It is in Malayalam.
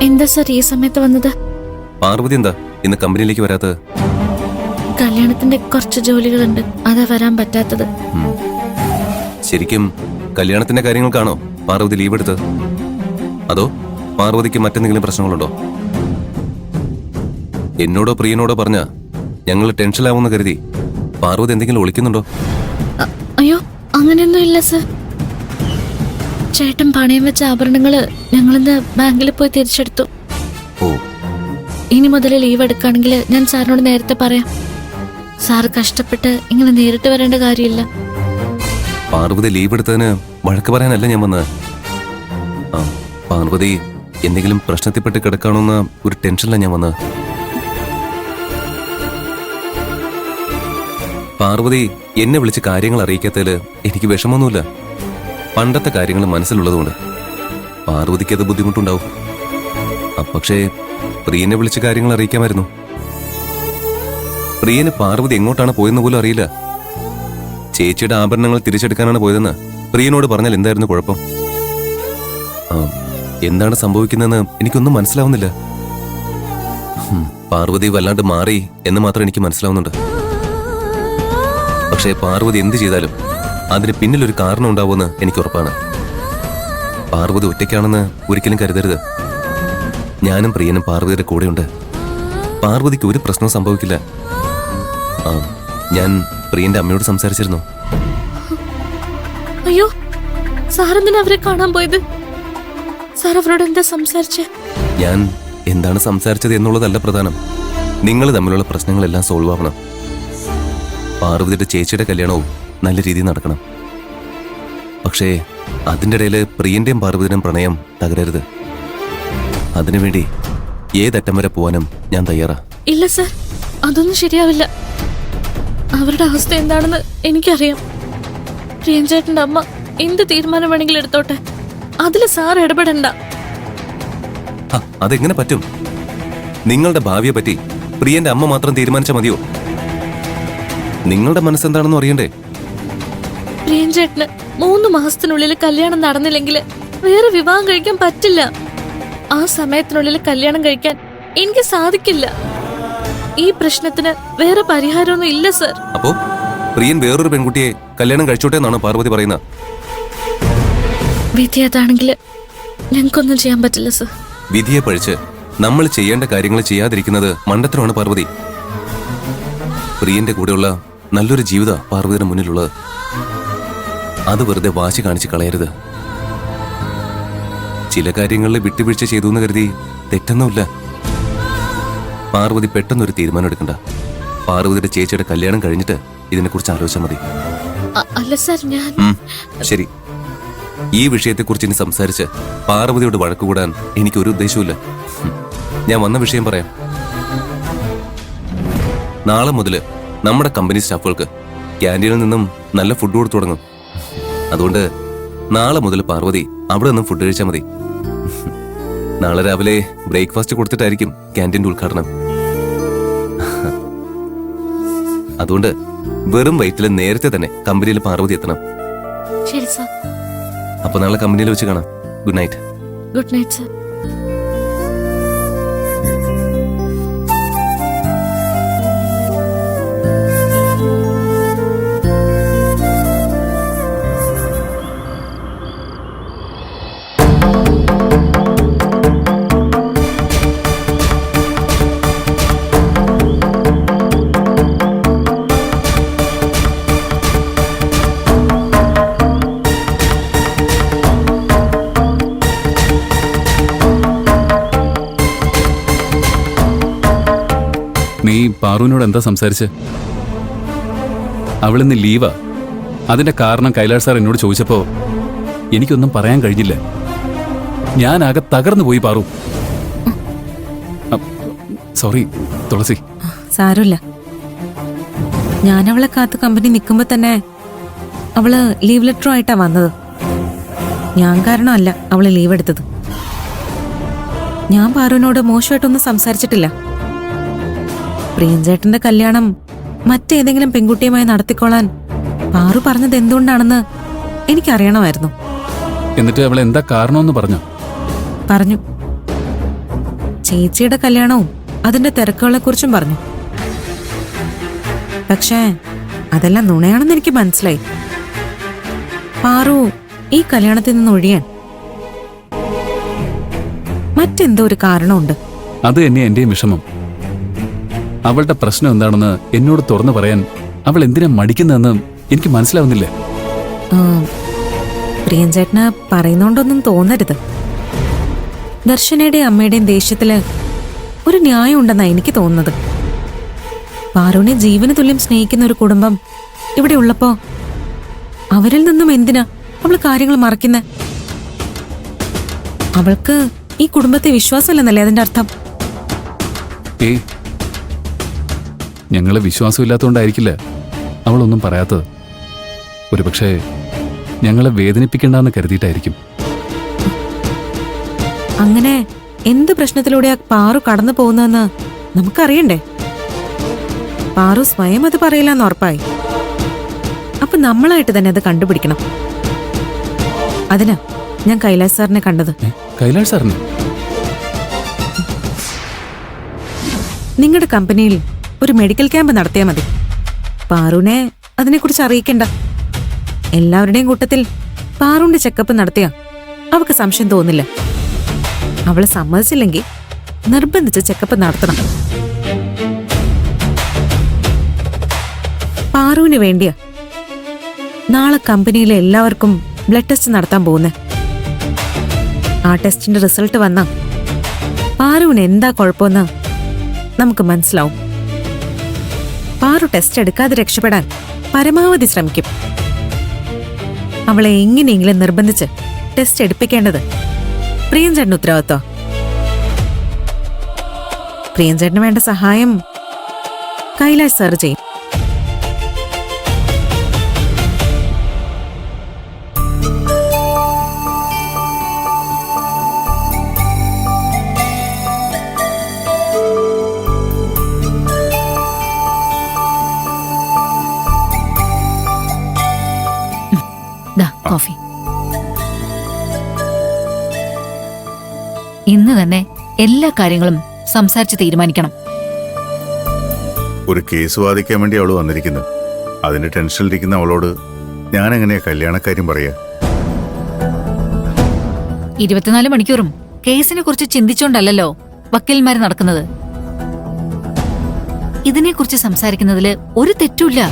എന്താ സർ ഈ സമയത്ത് വന്നത്? പാർവതി എന്താ ഇന്ന് കമ്പനിയിലേക്ക് വരാത്തത്? കല്യാണത്തിന്റെ കുറച്ച് ജോലികളുണ്ട്, അതാ വരാൻ പറ്റാത്തത്. ശരിക്കും കല്യാണത്തിന്റെ കാര്യങ്ങൾക്കാണോ പാർവതി ലീവ് എടുത്തത്? അതോ പാർവതിക്ക് മറ്റെന്തെങ്കിലും പ്രശ്നങ്ങളുണ്ടോ? എന്നോടോ പ്രിയനോടോ പറഞ്ഞ ഞങ്ങൾ ടെൻഷനാവുമെന്ന് കരുതി പാർവതി എന്തെങ്കിലും ഒളിക്കുന്നുണ്ടോ? അയ്യോ, അങ്ങനെയൊന്നും ഇല്ല സർ. ചേട്ടൻ പണയം വെച്ച ആഭരണങ്ങള് ഞങ്ങളിന്ന് ബാങ്കിൽ പോയി തിരിച്ചെടുത്തു. ഓ, ഇനി മുതൽ ലീവ് എടുക്കുകയാണെങ്കിൽ ഞാൻ സാറിനോട് നേരത്തെ പറയാം. സാറ് കഷ്ടപ്പെട്ട് ഇങ്ങനെ നേരിട്ട് വരേണ്ട കാര്യമില്ല. പാർവതി ലീവ് എടുത്തതിന് വഴക്ക് പറയാനല്ല ഞാൻ വന്നത്. പാർവതി എന്തെങ്കിലും പ്രശ്നത്തിൽപ്പെട്ട് കിടക്കാണോന്ന ഒരു ടെൻഷനിലാണ് ഞാൻ വന്നത്. പാർവതി എന്നെ വിളിച്ച് കാര്യങ്ങൾ അറിയിക്കാത്തതില് എനിക്ക് വിഷമമൊന്നുമില്ല. പണ്ടത്തെ കാര്യങ്ങൾ മനസ്സിലുള്ളതുകൊണ്ട് പാർവതിക്ക് അത് ബുദ്ധിമുട്ടുണ്ടാവും. പക്ഷേ പ്രിയനെ വിളിച്ച് കാര്യങ്ങൾ അറിയിക്കാമായിരുന്നു. പ്രിയന് പാർവതി എങ്ങോട്ടാണ് പോയെന്ന് പോലും അറിയില്ല. ചേച്ചിയുടെ ആഭരണങ്ങൾ തിരിച്ചെടുക്കാനാണ് പോയതെന്ന് പ്രിയനോട് പറഞ്ഞാൽ എന്തായിരുന്നു കുഴപ്പം? എന്താണ് സംഭവിക്കുന്നതെന്ന് എനിക്കൊന്നും മനസ്സിലാവുന്നില്ല. പാർവതി വല്ലാണ്ട് മാറി എന്ന് മാത്രം എനിക്ക് മനസ്സിലാവുന്നുണ്ട്. പക്ഷേ പാർവതി എന്ത് ചെയ്താലും അതിന് പിന്നിലൊരു കാരണം ഉണ്ടാവുമെന്ന് എനിക്ക് ഉറപ്പാണ്. പാർവതി ഒറ്റയ്ക്കാണെന്ന് ഒരിക്കലും കരുതരുത്. ഞാനും പ്രിയനും പാർവതിയുടെ കൂടെയുണ്ട്. പാർവതിക്ക് ഒരു പ്രശ്നവും സംഭവിക്കില്ല. ഞാൻ പ്രിയന്റെ അമ്മയോട് സംസാരിച്ചിരുന്നു. അയ്യോ, സാറെന്തിനാ അവരെ കാണാൻ പോയത്? സാർ അവരോട് എന്താ സംസാരിച്ചേ? ഞാൻ എന്താണ് സംസാരിച്ചത് എന്നുള്ളതല്ല പ്രധാനം. നിങ്ങൾ തമ്മിലുള്ള പ്രശ്നങ്ങളെല്ലാം സോൾവ് ആവണം. പാർവതിയുടെ ചേച്ചിയുടെ കല്യാണവും നല്ല രീതിയിൽ നടക്കണം. പക്ഷേ അതിൻ്റെ ഇടയിൽ പ്രിയന്റെയും പാർവതിയുടെയും പ്രണയം തകരരുത്. അതിനുവേണ്ടി ഏതറ്റം വരെ പോവാനും ഞാൻ തയ്യാറാ. ഇല്ല സർ, അതൊന്നും ശരിയാവില്ല. അവരുടെ അവസ്ഥ എന്താണെന്ന് എനിക്കറിയാം. പ്രിയൻചേട്ടന്റെ അമ്മ എന്ത് തീരുമാനം വേണമെങ്കിലും എടുത്തോട്ടെ, അതില് സാർ ഇടപെടണ്ട. അതെങ്ങനെ പറ്റും? നിങ്ങളുടെ ഭാവിയെ പറ്റി പ്രിയന്റെ അമ്മ മാത്രം തീരുമാനിച്ചാൽ മതിയോ? നിങ്ങളുടെ മനസ്സെന്താണെന്ന് അറിയണ്ടേ? പ്രിയൻചേട്ടന് 3 മാസത്തിനുള്ളിൽ കല്യാണം നടന്നില്ലെങ്കിൽ വേറെ വിവാഹം കഴിക്കാൻ പറ്റില്ല. ആ സമയത്തിനുള്ളിൽ കല്യാണം കഴിക്കാൻ എനിക്ക് സാധിക്കില്ല. ഈ പ്രശ്നത്തിന് വേറെ പരിഹാരമൊന്നും ഇല്ല സർ. അപ്പോ പ്രിയൻ വേറൊരു പെൺകുട്ടിയെ കല്യാണം കഴിച്ചോട്ടെ എന്നാണ് പാർവതി പറയുന്നത്? വിധി അതാണെങ്കിൽ ഞങ്ങൾക്കൊന്നും ചെയ്യാൻ പറ്റില്ല സർ. വിധിയെ പഴിച്ച് നമ്മൾ ചെയ്യേണ്ട കാര്യങ്ങൾ ചെയ്യാതിരിക്കുന്നത് മണ്ടത്തരമാണ് പാർവതി. പ്രിയന്റെ കൂടെയുള്ള നല്ലൊരു ജീവിത പാർവതിയുടെ മുന്നിലുള്ളത്. അത് വെറുതെ വാശി കാണിച്ച് കളയരുത്. ചില കാര്യങ്ങളിൽ വിട്ടുവീഴ്ച ചെയ്തു എന്ന് കരുതി തെറ്റൊന്നുമില്ല. പാർവതി പെട്ടെന്നൊരു തീരുമാനം എടുക്കണ്ട. പാർവതിയുടെ ചേച്ചിയുടെ കല്യാണം കഴിഞ്ഞിട്ട് ഇതിനെക്കുറിച്ച് ആലോചിച്ചാൽ മതി. അല്ല സർ, ഞാൻ ശരി. ഈ വിഷയത്തെക്കുറിച്ച് ഇനി സംസാരിച്ച് പാർവതിയോട് വഴക്കുകൂടാൻ എനിക്കൊരു ഉദ്ദേശവുമില്ല. ഞാൻ വന്ന വിഷയം പറയാം. നാളെ മുതൽ നമ്മുടെ കമ്പനി സ്റ്റാഫുകൾക്ക് ക്യാൻറ്റീനിൽ നിന്നും നല്ല ഫുഡ് കൊടുത്തു തുടങ്ങും. അതുകൊണ്ട് നാളെ മുതൽ പാർവതി അവിടെ നിന്നും ഫുഡ് കഴിച്ചാൽ മതി. നാളെ രാവിലെ ബ്രേക്ക്ഫാസ്റ്റ് കൊടുത്തിട്ടായിരിക്കും ക്യാൻറ്റീൻ്റെ ഉദ്ഘാടനം. അതുകൊണ്ട് വെറും വയറ്റിൽ നേരത്തെ തന്നെ കമ്പനിയിൽ പാർവതി എത്തണം. ശരി സർ. അപ്പൊ നാളെ കമ്പനിയിൽ വെച്ച് കാണാം. Good night. Good night sir. നീ പാറുവിനോട് എന്താ സംസാരിച്ച്? അവളിന്ന് ലീവാ. അതിന്റെ കാരണം കൈലാഷ് സാർ എന്നോട് ചോദിച്ചപ്പോ എനിക്കൊന്നും പറയാൻ കഴിഞ്ഞില്ല. ഞാൻ ആകെ തകർന്നു പോയി പാറു. സോറി തുളസി. സാരമില്ല. ഞാൻ അവളെ കാത്ത് കമ്പനി നിൽക്കുമ്പോ തന്നെ അവള് ലീവ് ലെറ്ററുമായിട്ടാ വന്നത്. ഞാൻ കാരണമല്ല അവള് ലീവ് എടുത്തത്. ഞാൻ പാറുവിനോട് മോശമായിട്ടൊന്നും സംസാരിച്ചിട്ടില്ല. പ്രിയൻചേട്ടന്റെ കല്യാണം മറ്റേതെങ്കിലും പെൺകുട്ടിയുമായി നടത്തിക്കോളാൻ പാറു പറഞ്ഞത് എന്തുകൊണ്ടാണെന്ന് എനിക്കറിയണമായിരുന്നു. എന്നിട്ട് അവൾ എന്താ കാരണമെന്ന് പറഞ്ഞു? പറഞ്ഞു. ചേച്ചിയുടെ കല്യാണവും അതിന്റെ തിരക്കുകളെ കുറിച്ചും പറഞ്ഞു. പക്ഷേ അതെല്ലാം നുണയാണെന്ന് എനിക്ക് മനസ്സിലായി. പാറു ഈ കല്യാണത്തിൽ നിന്ന് ഒഴിയാൻ മറ്റെന്തോ ഒരു കാരണമുണ്ട്. അത് തന്നെ എന്റെയും വിഷമം. അവളുടെ പ്രശ്നം എന്താണെന്ന് എന്നോട് തുറന്നു പറയാൻ അവൾ എന്തിനാ മടിക്കുന്നതെന്ന് എനിക്ക് മനസ്സിലാവുന്നില്ല. പ്രിയൻചേട്ടന് പറയുന്നോണ്ടൊന്നും തോന്നരുത്. ദർശനയുടെയും അമ്മയുടെയും ദേഷ്യത്തില് ഒരു ന്യായം ഉണ്ടെന്നാ എനിക്ക് തോന്നുന്നത്. പാറുവിനെ ജീവന് തുല്യം സ്നേഹിക്കുന്ന ഒരു കുടുംബം ഇവിടെ ഉള്ളപ്പോ അവരിൽ നിന്നും എന്തിനാ അവള് കാര്യങ്ങൾ മറയ്ക്കുന്നെ? അവൾക്ക് ഈ കുടുംബത്തെ വിശ്വാസമില്ലെന്നല്ലേ അതിന്റെ അർത്ഥം? ഏയ്, ഞങ്ങളെ വിശ്വാസമില്ലാത്തതുകൊണ്ടായിരിക്കില്ല അവളൊന്നും പറയാത്തത്. ഒരുപക്ഷെ ഞങ്ങളെ വേദനിപ്പിക്കണ്ടെന്ന് കരുതിയിട്ടായിരിക്കും. അങ്ങനെ എന്ത് പ്രശ്നത്തിലൂടെയാ പാറു കടന്നു പോകുന്നതെന്ന് നമുക്കറിയണ്ടേ? പാറു സ്വയം അത് പറയില്ലെന്ന് ഉറപ്പായി. അപ്പൊ നമ്മളായിട്ട് തന്നെ അത് കണ്ടുപിടിക്കണം. അതിനാ ഞാൻ കൈലാസ് സാറിനെ കണ്ടത്. കൈലാഷ് സാറിന് നിങ്ങളുടെ കമ്പനിയിൽ ഒരു മെഡിക്കൽ ക്യാമ്പ് നടത്തിയാൽ മതി. പാറുവിനെ അതിനെക്കുറിച്ച് അറിയിക്കണ്ട. എല്ലാവരുടെയും കൂട്ടത്തിൽ പാറുവിന്റെ ചെക്കപ്പ് നടത്തിയാ അവൾക്ക് സംശയം തോന്നില്ല. അവള് സമ്മതിച്ചില്ലെങ്കിൽ നിർബന്ധിച്ച് ചെക്കപ്പ് നടത്തണം. പാറുവിന് വേണ്ടിയാ നാളെ കമ്പനിയിലെ എല്ലാവർക്കും ബ്ലഡ് ടെസ്റ്റ് നടത്താൻ പോകുന്നേ. ആ ടെസ്റ്റിന്റെ റിസൾട്ട് വന്നാ പാറുവിന് എന്താ കുഴപ്പമെന്ന് നമുക്ക് മനസ്സിലാവും. പാറു ടെസ്റ്റ് എടുക്കാതെ രക്ഷപ്പെടാൻ പരമാവധി ശ്രമിക്കും. അവളെ എങ്ങനെയെങ്കിലും നിർബന്ധിച്ച് ടെസ്റ്റ് എടുപ്പിക്കേണ്ടത് പ്രിയൻചേട്ടന് ഉത്തരവാദിത്വം. പ്രിയൻചേട്ടന് വേണ്ട സഹായം കൈലാഷ് സാർ ചെയ്യും. ദാ കോഫി. ഇന്ന് തന്നെ എല്ലാ കാര്യങ്ങളും സംസാരിച്ച് തീരുമാനിക്കണം. ഒരു കേസ് വാദിക്കാൻ വേണ്ടി അവള് വന്നിരിക്കുന്നത്. അതിന്റെ ടെൻഷനിലിരിക്കുന്ന അവളോട് ഞാൻ എങ്ങനെയാ കല്യാണക്കാര്യം പറയാ? 24 മണിക്കൂറും കേസിനെ കുറിച്ച് ചിന്തിച്ചോണ്ടല്ലോ വക്കീൽമാര് നടക്കുന്നത്. ഇതിനെക്കുറിച്ച് സംസാരിക്കുന്നതില് ഒരു തെറ്റുമില്ല.